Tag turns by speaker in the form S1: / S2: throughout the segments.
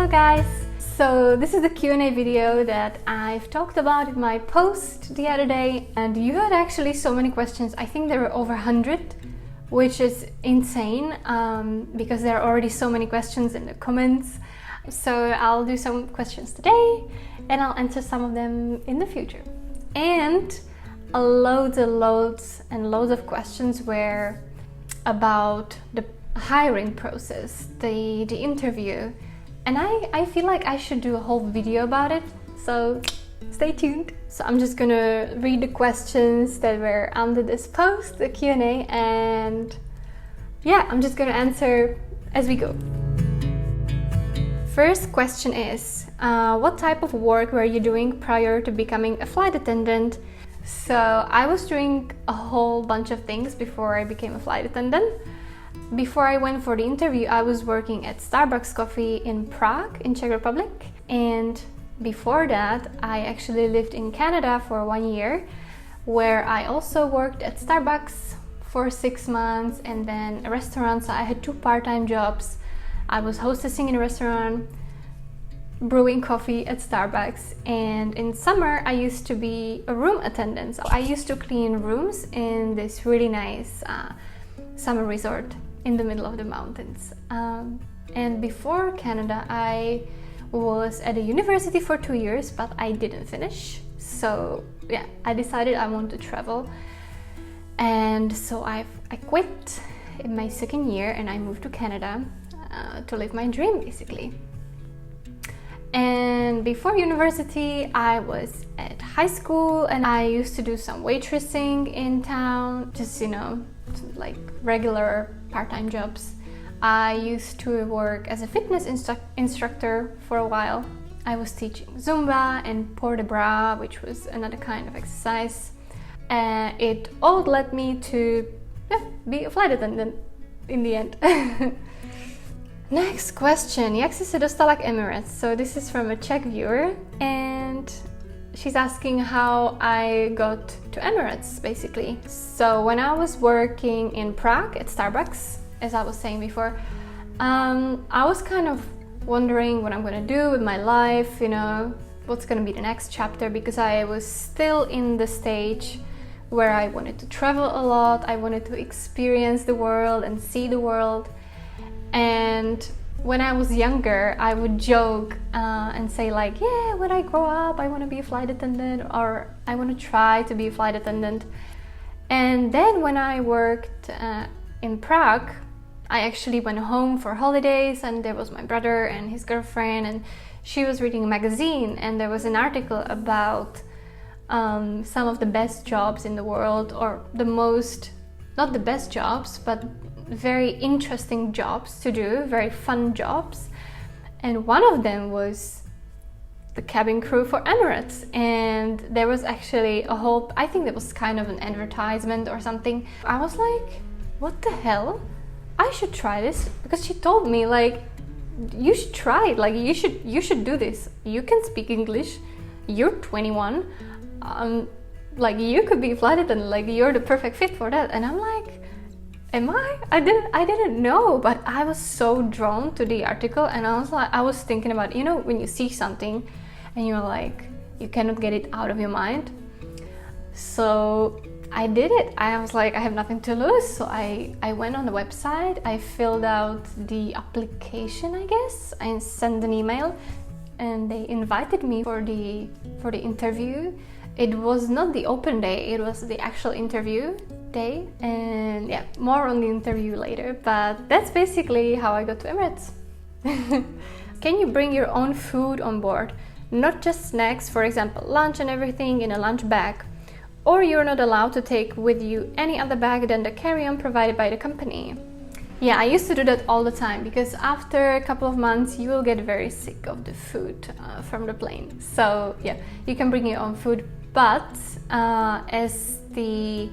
S1: Hello guys! So this is the Q&A video that I've talked about in my post the other day, and you had actually so many questions. I think there were over 100, which is insane because there are already so many questions in the comments. So I'll do some questions today and I'll answer some of them in the future. And loads of questions were about the hiring process, the interview, and I feel like I should do a whole video about it, so stay tuned. So I'm just gonna read the questions that were under this post, the Q&A, and yeah, I'm just gonna answer as we go. First question is, what type of work were you doing prior to becoming a flight attendant? So I was doing a whole bunch of things before I became a flight attendant. Before I went for the interview, I was working at Starbucks Coffee in Prague, in Czech Republic. And before that, I actually lived in Canada for 1 year, where I also worked at Starbucks for 6 months and then a restaurant. So I had 2 part-time jobs. I was hostessing in a restaurant, brewing coffee at Starbucks, and in summer I used to be a room attendant. So I used to clean rooms in this really nice summer resort in the middle of the mountains. And before Canada, I was at a university for 2 years, but I didn't finish. So yeah, I decided I want to travel, and so I quit in my 2nd year and I moved to Canada to live my dream, basically. And before university, I was at high school and I used to do some waitressing in town, just, you know, like regular part-time jobs. I used to work as a fitness instructor for a while. I was teaching Zumba and port de bras, which was another kind of exercise. It all led me to be a flight attendant in the end. Next question. Jak jsi se dostala k Emirates? So this is from a Czech viewer, and she's asking how I got to Emirates, basically. So when I was working in Prague at Starbucks, as I was saying before, I was kind of wondering what I'm gonna do with my life, you know, what's gonna be the next chapter, because I was still in the stage where I wanted to travel a lot. I wanted to experience the world and see the world. And when I was younger, I would joke and say like, yeah, when I grow up, I want to be a flight attendant, or I want to try to be a flight attendant. And then when I worked in Prague, I actually went home for holidays, and there was my brother and his girlfriend, and she was reading a magazine, and there was an article about some of the best jobs in the world, or the most, not the best jobs, but very interesting jobs to do, very fun jobs. And one of them was the cabin crew for Emirates. And there was actually a whole, I think it was kind of an advertisement or something. I was like, what the hell? I should try this, because she told me like, you should try it, like you should do this. You can speak English, you're 21, like you could be a flight attendant, like you're the perfect fit for that. And I'm like, am I? I didn't know, but I was so drawn to the article, and I was thinking about, you know, when you see something and you're like, you cannot get it out of your mind. So I did it. I was like, I have nothing to lose. So I went on the website, I filled out the application, I guess, I sent an email, and they invited me for the interview. It was not the open day, it was the actual interview day, and yeah, more on the interview later, but that's basically how I got to Emirates. Can you bring your own food on board? Not just snacks, for example, lunch and everything in a lunch bag, or you're not allowed to take with you any other bag than the carry-on provided by the company? Yeah, I used to do that all the time, because after a couple of months you will get very sick of the food from the plane. So yeah, you can bring your own food, but as the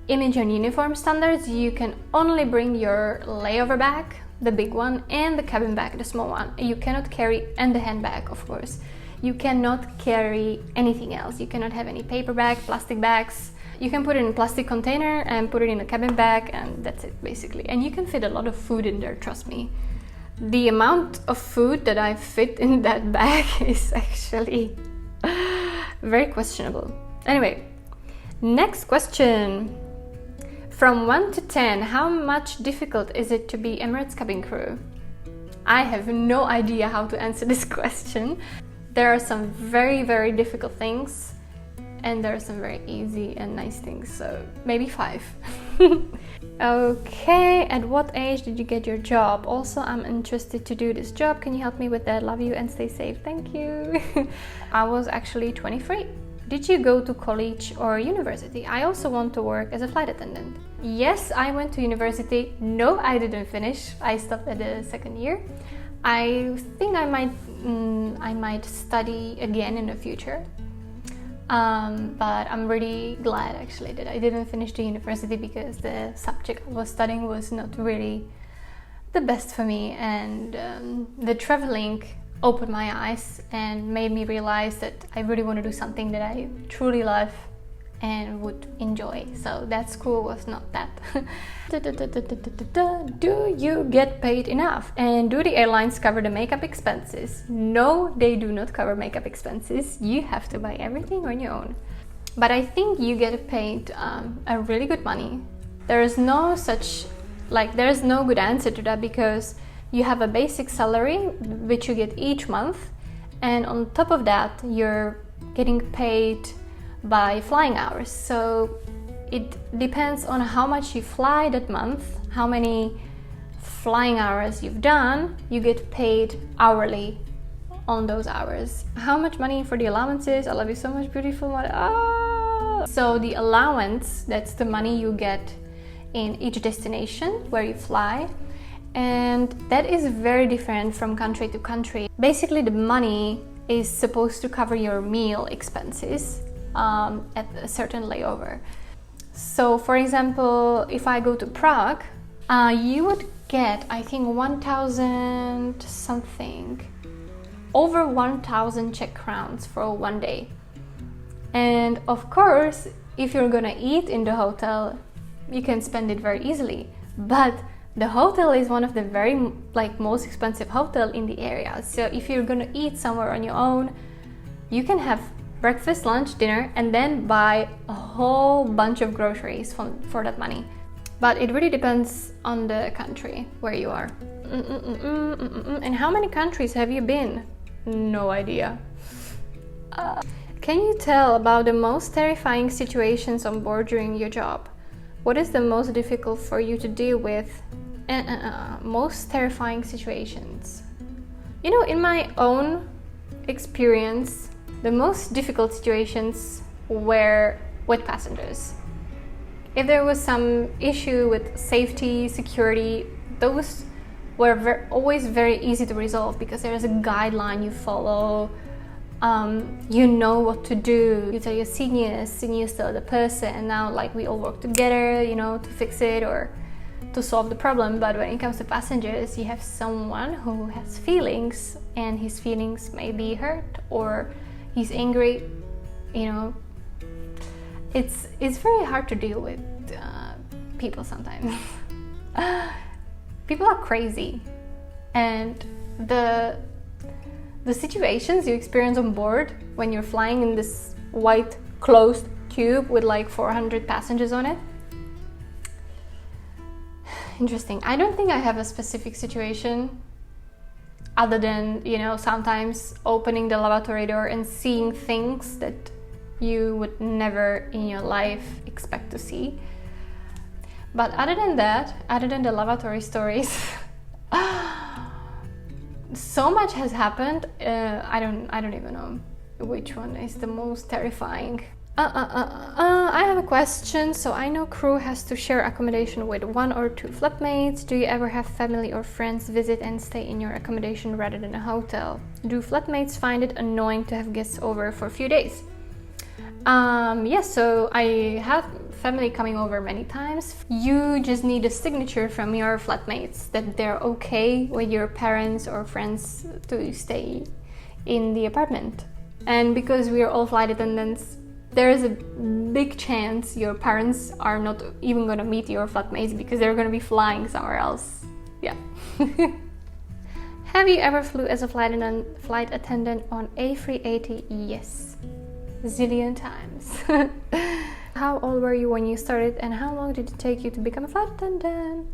S1: image and uniform standards, you can only bring your layover bag, the big one, and the cabin bag, the small one. You cannot carry, and the handbag, of course. You cannot carry anything else. You cannot have any paper bag, plastic bags. You can put it in a plastic container and put it in a cabin bag, and that's it basically. And you can fit a lot of food in there, trust me. the amount of food that I fit in that bag is actually very questionable. Anyway, next question. From 1 to 10, how much difficult is it to be Emirates cabin crew? I have no idea how to answer this question. There are some very, very difficult things, and there are some very easy and nice things, so maybe 5. Okay, at what age did you get your job? Also, I'm interested to do this job. Can you help me with that? Love you and stay safe. Thank you. I was actually 23. Did you go to college or university? I also want to work as a flight attendant. Yes, I went to university. No, I didn't finish. I stopped at the second year. I think I might study again in the future. But I'm really glad actually that I didn't finish the university, because the subject I was studying was not really the best for me, and the traveling opened my eyes and made me realize that I really want to do something that I truly love and would enjoy. So that school was not that. Do you get paid enough? And do the airlines cover the makeup expenses? No, they do not cover makeup expenses. You have to buy everything on your own. But I think you get paid a really good money. There is no good answer to that, because you have a basic salary which you get each month, and on top of that you're getting paid by flying hours. So it depends on how much you fly that month, how many flying hours you've done. You get paid hourly on those hours. How much money for the allowances? I love you so much, beautiful mother. Ah! So the allowance, that's the money you get in each destination where you fly, and that is very different from country to country. Basically, the money is supposed to cover your meal expenses at a certain layover. So for example, if I go to Prague, you would get, I think, 1,000 something, over 1,000 Czech crowns for one day. And of course, if you're gonna eat in the hotel, you can spend it very easily, but the hotel is one of the very most expensive hotel in the area. So if you're gonna eat somewhere on your own, you can have breakfast, lunch, dinner, and then buy a whole bunch of groceries for that money. But it really depends on the country where you are. And how many countries have you been? No idea. Can you tell about the most terrifying situations on board during your job? What is the most difficult for you to deal with? Most terrifying situations. You know, in my own experience, the most difficult situations were with passengers. If there was some issue with safety, security, those were always very easy to resolve, because there is a guideline you follow. You know what to do. You tell your seniors tell the person, and now we all work together, to fix it or to solve the problem. But when it comes to passengers, you have someone who has feelings, and his feelings may be hurt or he's angry. It's very hard to deal with people sometimes. People are crazy, and the situations you experience on board when you're flying in this white closed tube with 400 passengers on it. Interesting. I don't think I have a specific situation other than, sometimes opening the lavatory door and seeing things that you would never in your life expect to see. But other than that, other than the lavatory stories, so much has happened. I don't even know which one is the most terrifying. I have a question. So I know crew has to share accommodation with 1 or 2 flatmates. Do you ever have family or friends visit and stay in your accommodation rather than a hotel? Do flatmates find it annoying to have guests over for a few days? Yes, so I have family coming over many times. You just need a signature from your flatmates that they're okay with your parents or friends to stay in the apartment. And because we are all flight attendants, there is a big chance your parents are not even going to meet your flatmates because they're going to be flying somewhere else. Yeah. Have you ever flew as a flight attendant on A380? Yes, zillion times. How old were you when you started, and how long did it take you to become a flight attendant?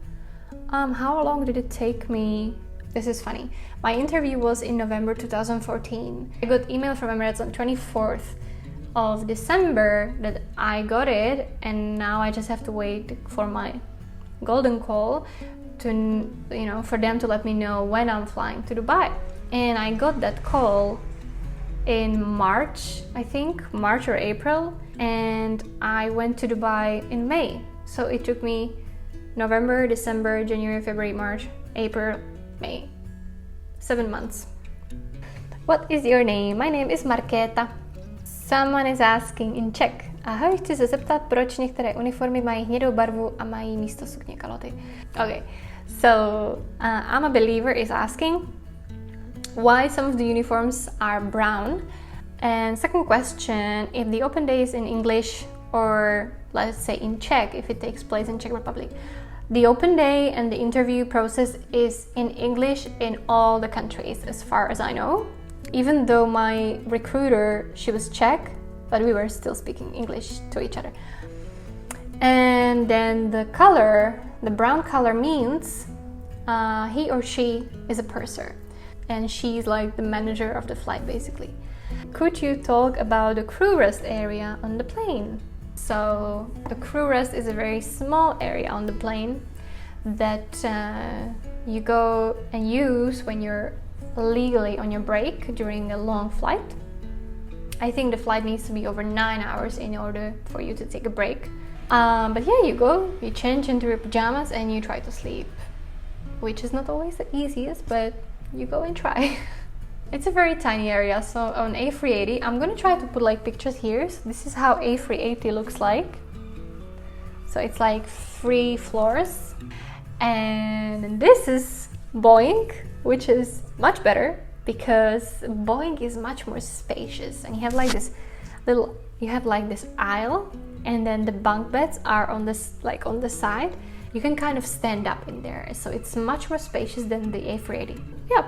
S1: How long did it take me? This is funny. My interview was in November 2014. I got email from Emirates on 24th of December that I got it, and now I just have to wait for my golden call to, for them to let me know when I'm flying to Dubai. And I got that call in March, I think, March or April, and I went to Dubai in May. So it took me November, December, January, February, March, April, May. 7 months. What is your name? My name is Markéta. Someone is asking in Czech. Ahoj, chci se zeptat, proč některé uniformy mají hnědou barvu a mají místo sukně kaloty. Okay, so I'm a believer is asking why some of the uniforms are brown. And second question, if the open day is in English or let's say in Czech, if it takes place in Czech Republic. The open day and the interview process is in English in all the countries as far as I know. Even though my recruiter, she was Czech, but we were still speaking English to each other. And then the color, the brown color means he or she is a purser. And she's like the manager of the flight basically. Could you talk about the crew rest area on the plane? So the crew rest is a very small area on the plane that you go and use when you're legally on your break during a long flight. I think the flight needs to be over 9 hours in order for you to take a break. But yeah, you go, you change into your pajamas and you try to sleep, which is not always the easiest, but you go and try. It's a very tiny area. So on A380, I'm gonna try to put like pictures here. So this is how A380 looks like. So it's like 3 floors. And this is Boeing, which is much better because Boeing is much more spacious, and you have like this aisle, and then the bunk beds are on this, like on the side. You can kind of stand up in there, so it's much more spacious than the A380. Yep,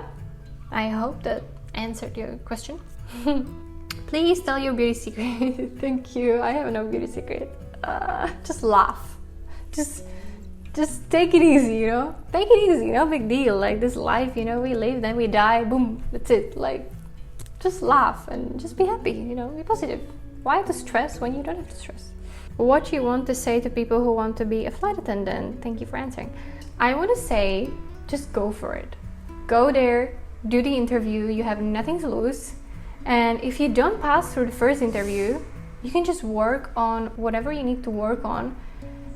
S1: I hope that answered your question. Please tell your beauty secret. Thank you. I have no beauty secret. Just laugh. Just take it easy, Take it easy, no big deal. Like this life, we live, then we die, boom, that's it. Like, just laugh and just be happy, be positive. Why to stress when you don't have to stress? What you want to say to people who want to be a flight attendant? Thank you for answering. I want to say, just go for it. Go there, do the interview, you have nothing to lose. And if you don't pass through the first interview, you can just work on whatever you need to work on.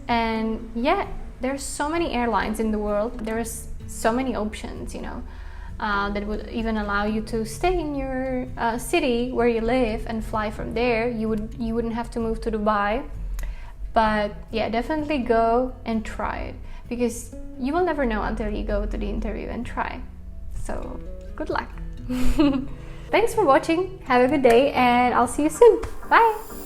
S1: And yeah, there's so many airlines in the world. There's so many options, that would even allow you to stay in your city where you live and fly from there. You wouldn't have to move to Dubai. But yeah, definitely go and try it, because you will never know until you go to the interview and try. So good luck. Thanks for watching. Have a good day, and I'll see you soon. Bye.